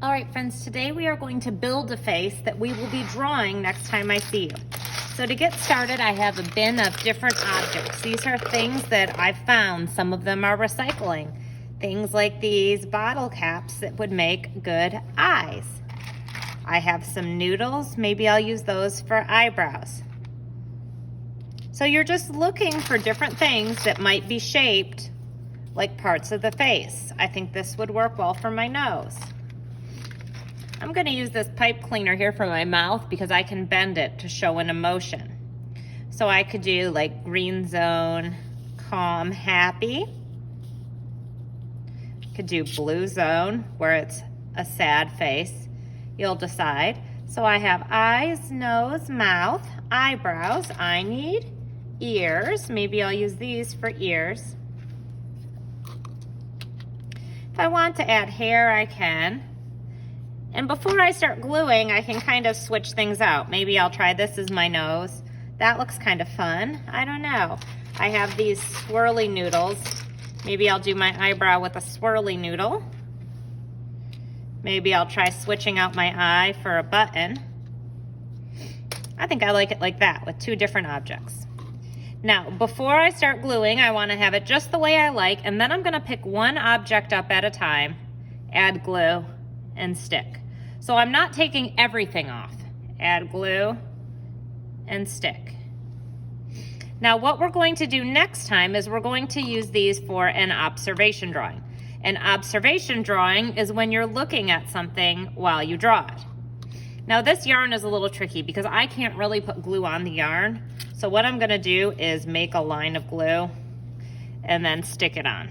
All right, friends, today we are going to build a face that we will be drawing next time I see you. So to get started, I have a bin of different objects. These are things that I found. Some of them are recycling. Things like these bottle caps that would make good eyes. I have some noodles. Maybe I'll use those for eyebrows. So you're just looking for different things that might be shaped like parts of the face. I think this would work well for my nose. I'm going to use this pipe cleaner here for my mouth because I can bend it to show an emotion. So I could do like green zone, calm, happy. Could do blue zone where it's a sad face. You'll decide. So I have eyes, nose, mouth, eyebrows. I need ears. Maybe I'll use these for ears. If I want to add hair, I can. And before I start gluing, I can kind of switch things out. Maybe I'll try this as my nose. That looks kind of fun. I don't know. I have these swirly noodles. Maybe I'll do my eyebrow with a swirly noodle. Maybe I'll try switching out my eye for a button. I think I like it like that with two different objects. Now, before I start gluing, I want to have it just the way I like, and then I'm going to pick one object up at a time, add glue, and stick. So I'm not taking everything off. Add glue and stick. Now what we're going to do next time is we're going to use these for an observation drawing. An observation drawing is when you're looking at something while you draw it. Now this yarn is a little tricky because I can't really put glue on the yarn. So what I'm going to do is make a line of glue and then stick it on.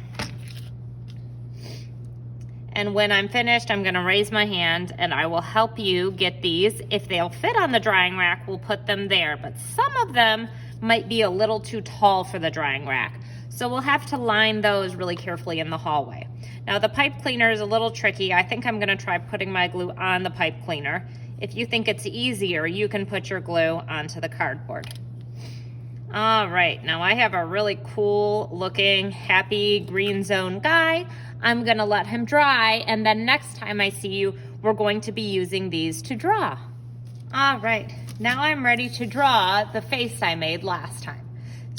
And when I'm finished, I'm going to raise my hand and I will help you get these. If they'll fit on the drying rack, we'll put them there. But some of them might be a little too tall for the drying rack. So we'll have to line those really carefully in the hallway. Now the pipe cleaner is a little tricky. I think I'm going to try putting my glue on the pipe cleaner. If you think it's easier, you can put your glue onto the cardboard. All right, now I have a really cool looking happy green zone guy. I'm gonna let him dry, and then next time I see you, we're going to be using these to draw. All right, now I'm ready to draw the face I made last time.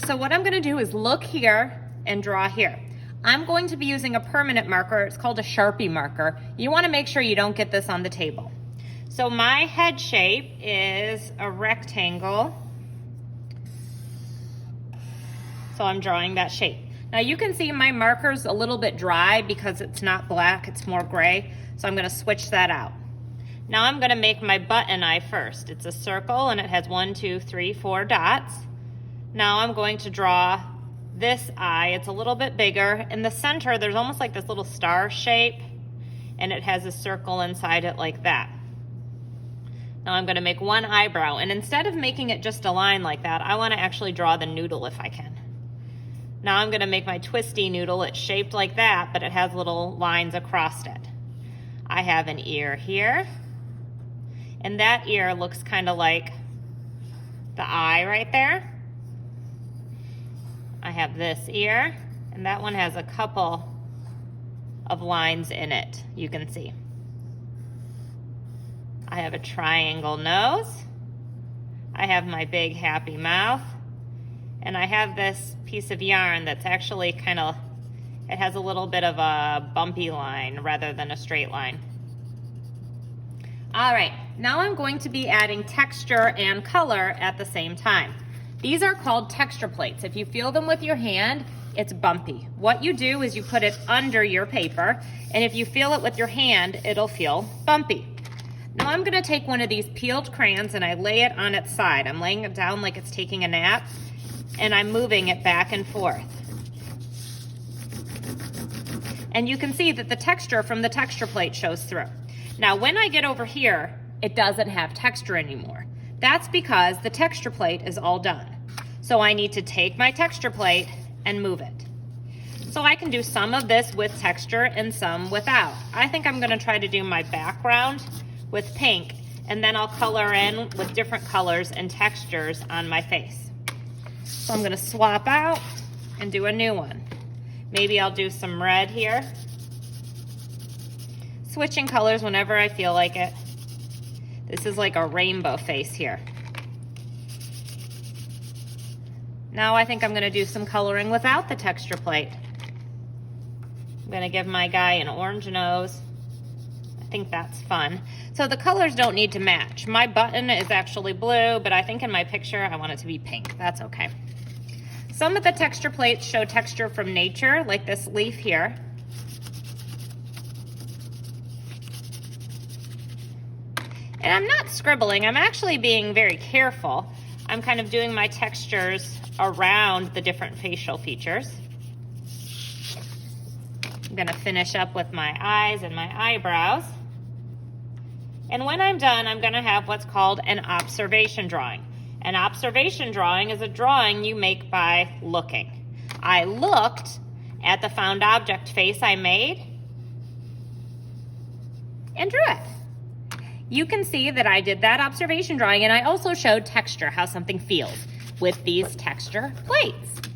So what I'm gonna do is look here and draw here. I'm going to be using a permanent marker. It's called a Sharpie marker. You wanna make sure you don't get this on the table. So my head shape is a rectangle. So I'm drawing that shape. Now you can see my marker's a little bit dry because it's not black, it's more gray. So I'm gonna switch that out. Now I'm gonna make my button eye first. It's a circle and it has 1, 2, 3, 4 dots. Now I'm going to draw this eye. It's a little bit bigger. In the center, there's almost like this little star shape and it has a circle inside it like that. Now I'm gonna make one eyebrow, and instead of making it just a line like that, I wanna actually draw the noodle if I can. Now I'm gonna make my twisty noodle. It's shaped like that, but it has little lines across it. I have an ear here, and that ear looks kind of like the eye right there. I have this ear, and that one has a couple of lines in it, you can see. I have a triangle nose. I have my big happy mouth. And I have this piece of yarn that's actually kind of, it has a little bit of a bumpy line rather than a straight line. All right, now I'm going to be adding texture and color at the same time. These are called texture plates. If you feel them with your hand, it's bumpy. What you do is you put it under your paper, and if you feel it with your hand, it'll feel bumpy. Now I'm gonna take one of these peeled crayons and I lay it on its side. I'm laying it down like it's taking a nap, and I'm moving it back and forth. And you can see that the texture from the texture plate shows through. Now when I get over here, it doesn't have texture anymore. That's because the texture plate is all done. So I need to take my texture plate and move it. So I can do some of this with texture and some without. I think I'm gonna try to do my background with pink, and then I'll color in with different colors and textures on my face. So I'm gonna swap out and do a new one. Maybe I'll do some red here. switching colors whenever I feel like it. This is like a rainbow face here. Now I think I'm gonna do some coloring without the texture plate. I'm gonna give my guy an orange nose. I think that's fun. So the colors don't need to match. My button is actually blue, but I think in my picture I want it to be pink. That's okay. Some of the texture plates show texture from nature, like this leaf here. And I'm not scribbling, I'm actually being very careful. I'm kind of doing my textures around the different facial features. I'm gonna finish up with my eyes and my eyebrows. And when I'm done, I'm gonna have what's called an observation drawing. An observation drawing is a drawing you make by looking. I looked at the found object face I made and drew it. You can see that I did that observation drawing, and I also showed texture, how something feels with these texture plates.